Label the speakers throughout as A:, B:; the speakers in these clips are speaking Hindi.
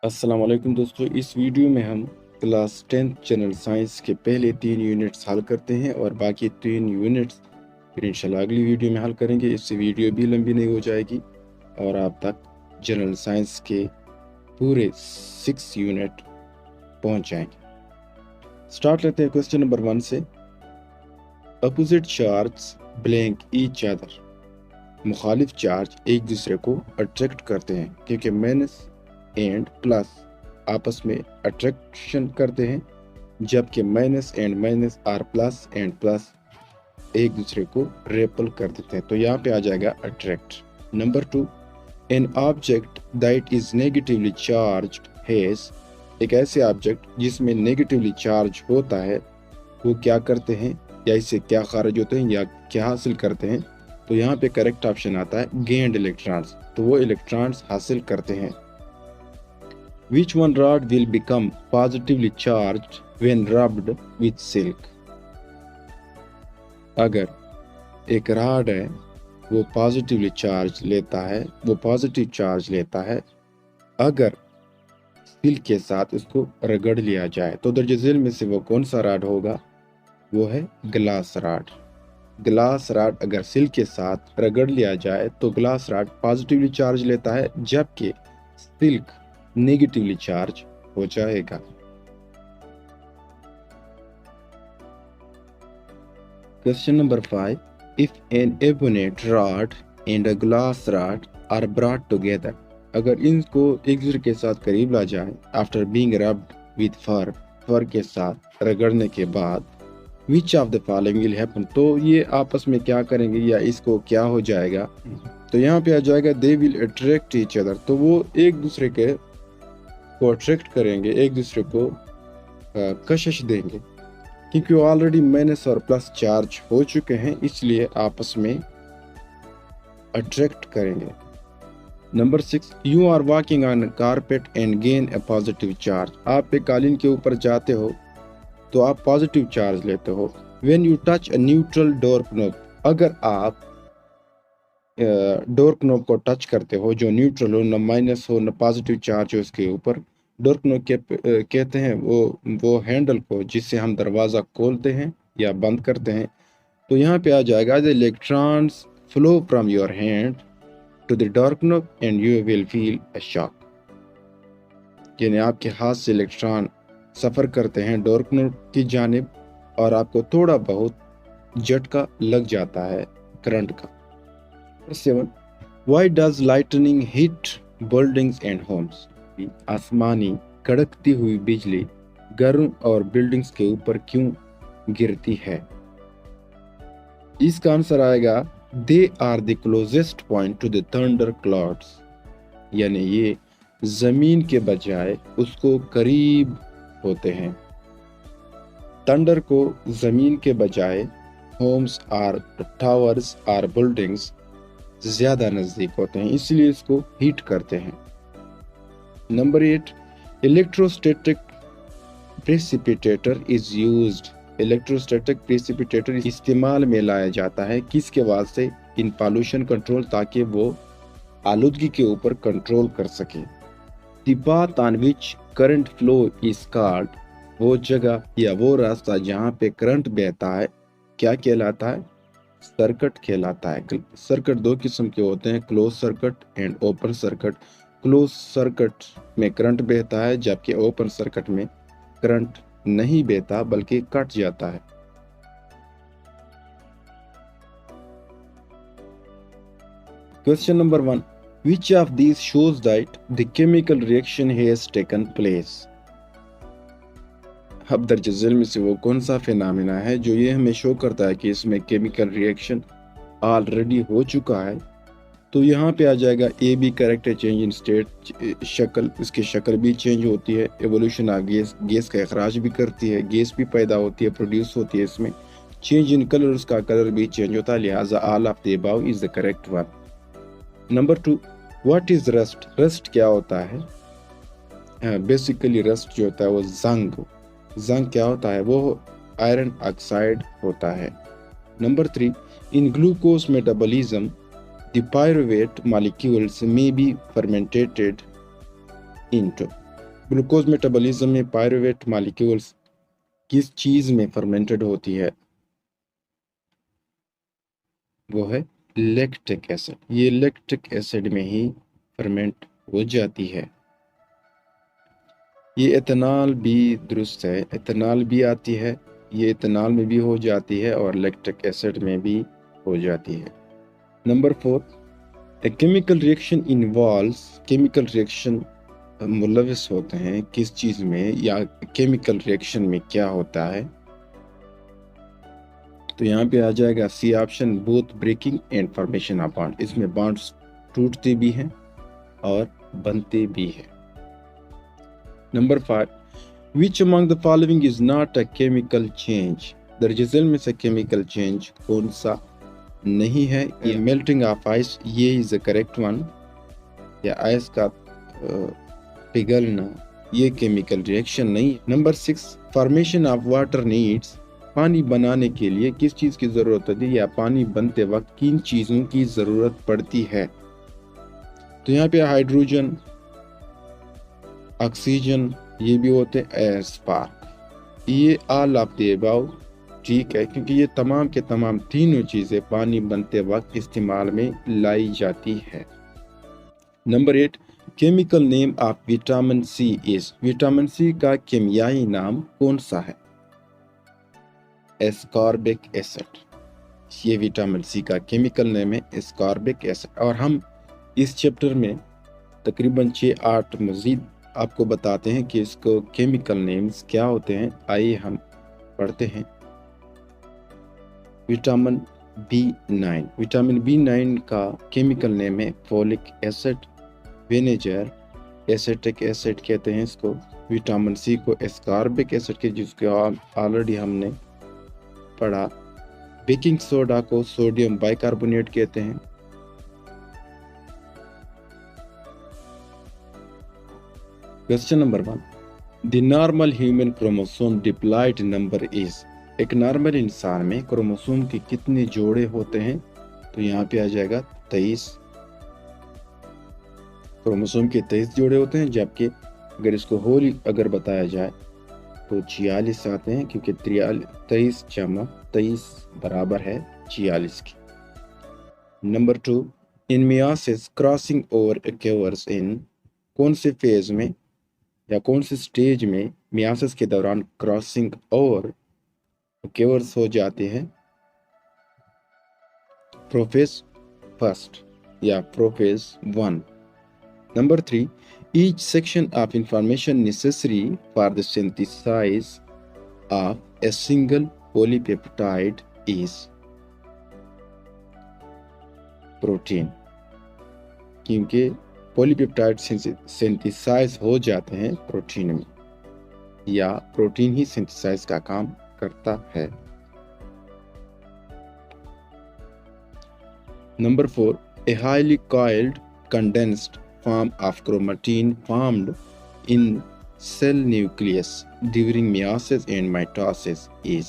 A: अस्सलाम वालेकुम दोस्तों। इस वीडियो में हम क्लास 10th जनरल साइंस के पहले 3 यूनिट्स हल करते हैं और बाकी 3 यूनिट्स फिर इंशाल्लाह अगली वीडियो में हल करेंगे। इससे वीडियो भी लंबी नहीं हो जाएगी और आप तक जनरल साइंस के पूरे 6 यूनिट पहुंच जाएंगे। स्टार्ट लेते हैं क्वेश्चन नंबर 1 से। Opposite charge blank each other. मुखालिफ चार्ज एक दूसरे को अट्रैक्ट करते हैं क्योंकि माइनस एंड प्लस आपस में अट्रैक्शन करते हैं, जबकि minus and minus are plus and plus एक दूसरे को रेपल कर देते हैं। तो यहाँ पे आ जाएगा attract. Number 2, an object that is negatively charged has. एक ऐसे ऑब्जेक्ट जिसमें नेगेटिवली चार्ज होता है वो क्या करते हैं या इससे क्या खारिज होते हैं या क्या हासिल करते हैं। तो यहाँ पे करेक्ट ऑप्शन आता है गेन्ड इलेक्ट्रॉन्स। तो वो इलेक्ट्रॉन्स हासिल करते हैं। Which one rod will become positively charged when rubbed with silk? अगर एक रॉड है वो पॉजिटिवली चार्ज लेता है, वो पॉजिटिव चार्ज लेता है अगर सिल्क के साथ उसको रगड़ लिया जाए। तो दर्ज झेल में से वो कौन सा रॉड होगा? वो है ग्लास रॉड। ग्लास रॉड अगर सिल्क के साथ रगड़ लिया जाए तो ग्लास रॉड पॉजिटिवली चार्ज लेता है, जबकि सिल्क नेगेटिवली चार्ज हो जाएगा। Question number 5, if an ebonite rod and a glass rod are brought together. अगर इनको एक दूसरे के साथ करीब ला जाए after being rubbed with fur, fur के साथ रगड़ने के बाद, which of the following will happen. तो ये आपस में क्या करेंगे या इसको क्या हो जाएगा? तो यहाँ पे आ जाएगा they will attract each other. तो वो एक दूसरे के को अट्रैक्ट करेंगे, एक दूसरे को कशिश देंगे, क्योंकि वो ऑलरेडी माइनस और प्लस चार्ज हो चुके हैं, इसलिए आपस में अट्रैक्ट करेंगे। Number 6, you are walking on carpet and gain a positive charge. आप एक कालीन के ऊपर जाते हो तो आप पॉजिटिव चार्ज लेते हो। When you touch a neutral door knob. अगर आप डोर नॉब को टच करते हो जो न्यूट्रल हो, न माइनस हो न पॉजिटिव चार्ज हो उसके ऊपर, डोर नॉब कहते हैं वो हैंडल को जिससे हम दरवाज़ा खोलते हैं या बंद करते हैं। तो यहाँ पे आ जाएगा the electrons flow from your hand to the door knob and you will feel a shock. यानी आपके हाथ से इलेक्ट्रॉन सफ़र करते हैं डोर नॉब की जानिब और आपको थोड़ा बहुत झटका लग जाता है करंट का। 7, Why does lightning hit buildings and homes? आसमानी कड़कती हुई बिजली घरों और बिल्डिंग्स के ऊपर क्यों गिरती है? इसका आंसर आएगा they are the closest point to the thunder clouds. यानी ये जमीन के बजाय उसको करीब होते हैं। थंडर को जमीन के बजाय होम्स और टावर्स और बिल्डिंग्स ज्यादा नजदीक होते हैं, इसलिए इसको हीट करते हैं। Number 8, electrostatic precipitator is used. Electrostatic precipitator इस्तेमाल में लाया जाता है किसके वास्ते? इन पॉल्यूशन कंट्रोल, ताकि वो आलूदगी के ऊपर कंट्रोल कर सके। The path on which current flow is called. वो जगह या वो रास्ता जहाँ पे करंट बहता है क्या कहलाता है? सर्किट कहलाता है। सर्किट दो किस्म के होते हैं, close circuit and open circuit. Close circuit में करंट बहता है, जबकि ओपन सर्किट में करंट नहीं बहता बल्कि कट जाता है। Question number 1, which of these shows that the chemical reaction has taken place. अब दर्ज झेल में से वो कौन सा फिनोमेना है जो ये हमें शो करता है कि इसमें केमिकल रिएक्शन ऑलरेडी हो चुका है? तो यहाँ पे आ जाएगा ए बी करेक्ट है। चेंज इन स्टेट, शक्ल, इसकी शक्ल भी चेंज होती है। एवोल्यूशन ऑफ गैस, गैस का अखराज भी करती है, गैस भी पैदा होती है, प्रोड्यूस होती है इसमें। चेंज इन कलर, उसका कलर भी चेंज होता है, लिहाजा all of the above is the correct one. Number 2, what is rust. Rust क्या होता है? बेसिकली रस्ट जो होता है वो जंग क्या होता है? वो आयरन ऑक्साइड होता है। Number 3, in glucose metabolism the pyruvate molecules may be fermented into। Glucose metabolism में पायरुवेट मॉलिक्यूल्स किस चीज़ में फर्मेंटेड होती है? वो है लैक्टिक एसिड। ये लैक्टिक एसिड में ही फर्मेंट हो जाती है। ये इथेनॉल भी दुरुस्त है, इथेनॉल भी आती है, ये इथेनॉल में भी हो जाती है और लैक्टिक एसिड में भी हो जाती है। Number 4, a chemical reaction involves, chemical reaction मुलविस होते हैं किस चीज़ में, या केमिकल रिएक्शन में क्या होता है? तो यहाँ पे आ जाएगा C option, both breaking and formation of bond. इसमें बॉन्ड्स टूटते भी हैं और बनते भी हैं। Number 5, which among the following is not a chemical change? दरअसल में से केमिकल चेंज कौन सा नहीं है? ये मेल्टिंग ऑफ आइस, ये इज द करेक्ट वन। या आइस का पिघलना, ये केमिकल रिएक्शन नहीं। Number 6, formation of water needs, पानी बनाने के लिए किस चीज़ की ज़रूरत होती है, या पानी बनते वक्त किन चीज़ों की ज़रूरत पड़ती है? तो यहाँ पे हाइड्रोजन, ऑक्सीजन, ये भी होते हैं, स्पार्क, ये ऑल ऑफ द अबव ठीक है, क्योंकि ये तमाम के तमाम तीनों चीज़ें पानी बनते वक्त इस्तेमाल में लाई जाती है। Number 8, chemical name of vitamin C is, vitamin C का केमियाई नाम कौन सा है? Ascorbic acid. ये विटामिन सी का केमिकल नेम है एस्कॉर्बिक एसिड। और हम इस चैप्टर में तकरीबन 6-8 मजीद आपको बताते हैं कि इसको केमिकल नेम्स क्या होते हैं। आइए हम पढ़ते हैं। विटामिन B9, विटामिन B9 का केमिकल नेम है folic acid, vinegar, acetic acid कहते हैं इसको। विटामिन सी को एस्कॉर्बिक एसिड के, जिसको ऑलरेडी हमने पढ़ा। बेकिंग सोडा को सोडियम बाइकार्बोनेट कहते हैं। Question number 1, the normal human chromosome diploid number is, एक नॉर्मल इंसान में क्रोमोसोम के कितने जोड़े होते हैं? तो यहाँ पे आ जाएगा 23, क्रोमोसोम के 23 जोड़े होते हैं, जबकि अगर इसको होल अगर बताया जाए तो 46 आते हैं, क्योंकि 23 जमा 23 बराबर है 46 की। नंबर 2, इन मियासिस क्रॉसिंग ओवर occurs इन, कौन से फेज में या कौन से स्टेज में मियासिस के दौरान क्रॉसिंग ओवर occurs हो जाते हैं? प्रोफेज फर्स्ट या prophase 1। Number 3, each section of information necessary for the synthesis of a single polypeptide is protein, क्योंकि पॉलीपेप्टाइड सिंथेसाइज हो जाते हैं प्रोटीन में, या प्रोटीन ही सिंथेसाइज का काम करता है। Number 4, a highly coiled condensed form of chromatin formed in cell nucleus during meiosis and mitosis is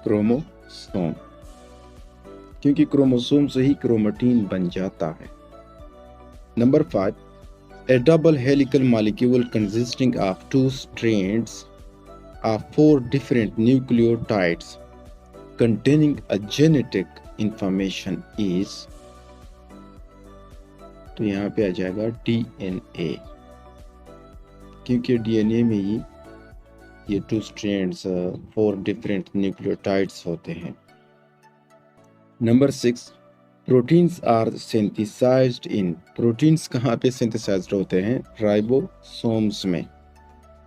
A: chromosome, क्योंकि क्रोमोसोम से ही क्रोमेटिन बन जाता है। Number 5, a double helical molecule consisting of 2 strands of 4 different nucleotides containing a genetic information is, तो यहाँ पे आ जाएगा DNA, क्योंकि DNA में ही ये 2 strands 4 different nucleotides होते हैं। Number 6, proteins are synthesized in, proteins कहाँ पे सिंथेसाइज्ड होते हैं? राइबोसोम्स में।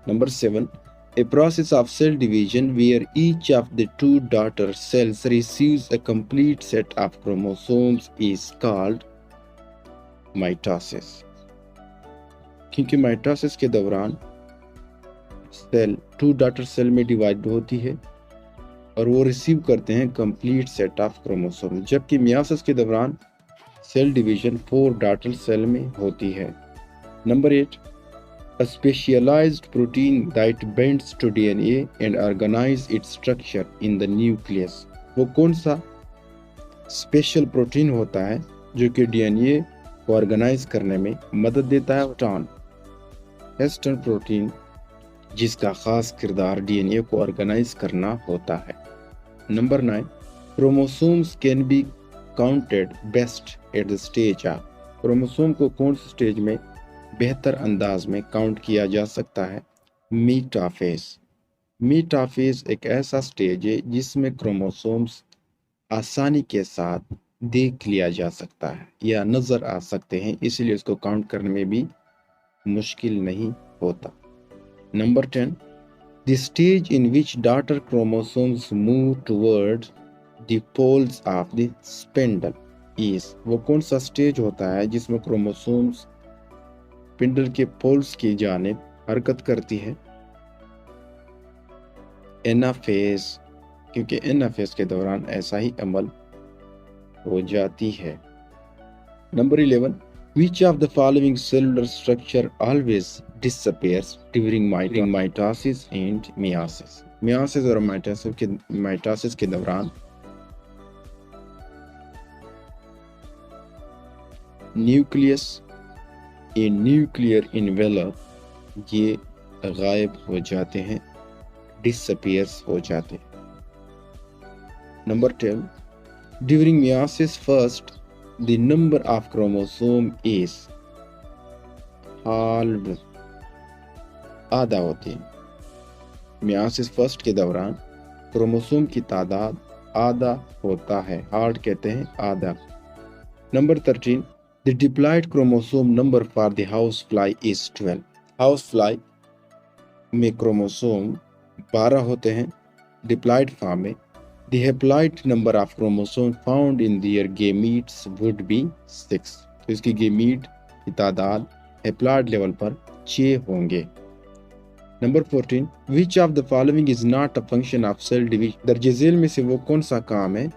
A: Number 7, a process of cell division where each of the 2 daughter cells receives a complete set of chromosomes is called mitosis, क्योंकि माइटोसिस के दौरान सेल 2 डॉटर सेल में डिवाइड होती है और वो रिसीव करते हैं कंप्लीट सेट ऑफ क्रोमोसोम, जबकि मियोसिस के दौरान सेल डिवीजन 4 डॉटर सेल में होती है। Number 8, a specialized protein that binds to DNA and organize its structure in the nucleus, वो कौन सा स्पेशल प्रोटीन होता है जो कि DNA को ऑर्गेनाइज करने में मदद देता है? टॉन, हिस्टोन प्रोटीन जिसका ख़ास किरदार डीएनए को ऑर्गेनाइज करना होता है। Number 9, chromosomes can be counted best at the stage of. Chromosome को कौन से स्टेज में बेहतर अंदाज में काउंट किया जा सकता है? मीटाफेज। मीटाफेज एक ऐसा स्टेज है जिसमें क्रोमोसोम्स आसानी के साथ देख लिया जा सकता है या नज़र आ सकते हैं, इसलिए इसको काउंट करने में भी मुश्किल नहीं होता। Number 10, the stage in which daughter chromosomes move towards the poles of the spindle is. वो कौन सा स्टेज होता है जिसमें क्रोमोसोम्स स्पिंडल के पोल्स की जानिब हरकत करती है? एनाफेज, क्योंकि एनाफेज के दौरान ऐसा ही अमल हो जाती है। Number 11, which of the following cellular structure always disappears during mitosis and meiosis? meiosis और mitosis के दौरान न्यूक्लियस ए न्यूक्लियर इन्वेलप ये गायब हो जाते हैं, डिसअपियर्स हो जाते हैं। Number 12, during meiosis first the number of chromosome is halved, आधा होती है। meiosis फर्स्ट के दौरान क्रोमोसोम की तादाद आधा होता है, हार्ड कहते हैं आधा। Number 13, the diploid chromosome number for the housefly is 12। Housefly में क्रोमोसोम 12 होते हैं, डिप्लॉइड फॉर्म में। The haploid number of chromosomes found in their gametes would be 6। तो इसकी गेमीट की तादाद हैप्लॉइड लेवल पर 6 होंगे। Number 14, which of the following is not a function of cell division? दर्ज झेल में से वो कौन सा काम है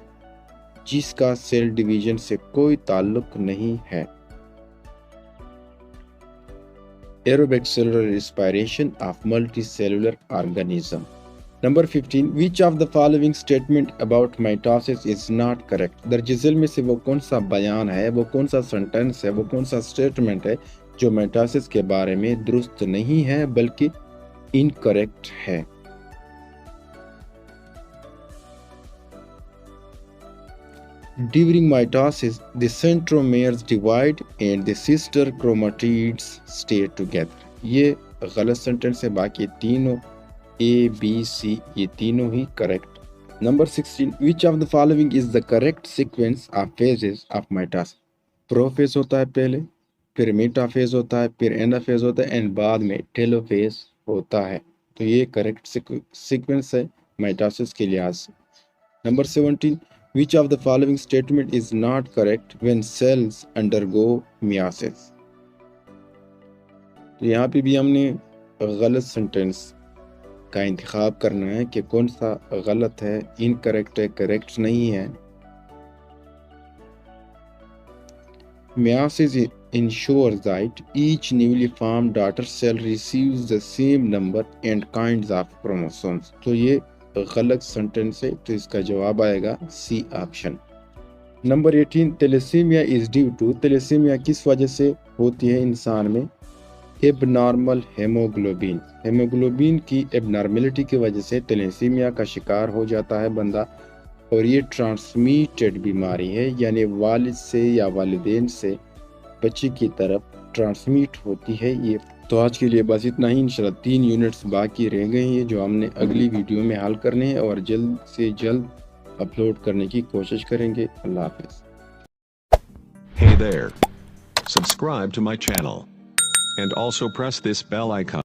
A: जिसका सेल डिवीजन से कोई ताल्लुक नहीं है? Aerobic cellular respiration of multicellular organism। Number 15, which of the following statement about mitosis is not correct? दर्ज झेल में से वो कौन सा बयान है, वो कौन सा सेंटेंस है, वो कौन सा स्टेटमेंट है जो माइटोसिस के बारे में दुरुस्त नहीं है बल्कि इनकरेक्ट है? During mitosis, the centromeres divide and the sister chromatids stay together। ये गलत सेंटेंस है, बाकी तीनों A, B, C ये तीनों ही correct. Number 16, which of the following is the correct sequence of phases of mitosis? Prophase होता है पहले, फिर मेटाफेज होता है, फिर एनाफेज होता है एंड बाद में टेलोफेज होता है। तो ये करेक्ट सीक्वेंस है माइटोसिस के लिहाज से। Number 17, which of the following statement is not correct when cells undergo meiosis? तो यहाँ पे भी हमने गलत सेंटेंस का इंतखाब करना है कि कौन सा गलत है, इनकरेक्ट है, करेक्ट नहीं है। meiosis ensures that each newly formed daughter cell receives the same number and kinds of chromosomes। तो ये गलत सेंटेंस है, तो इसका जवाब आएगा C option. Number 18, thalassemia is due to. Thalassemia किस वजह से होती है इंसान में? Abnormal haemoglobin. हेमोग्लोबिन की एबनॉर्मेलिटी की वजह से थैलेसीमिया का शिकार हो जाता है बंदा, और ये ट्रांसमिटेड बीमारी है, यानी वालिद से या वालिदैन से बच्चे की तरफ ट्रांसमिट होती है ये। तो आज के लिए बस इतना ही। इंशाल्लाह 3 यूनिट्स बाकी रह गए हैं जो हमने अगली वीडियो में हल करने हैं और जल्द से जल्द अपलोड करने की कोशिश करेंगे। अल्लाह हाफिज़।
B: Hey there. Subscribe to my channel. And also press this bell icon.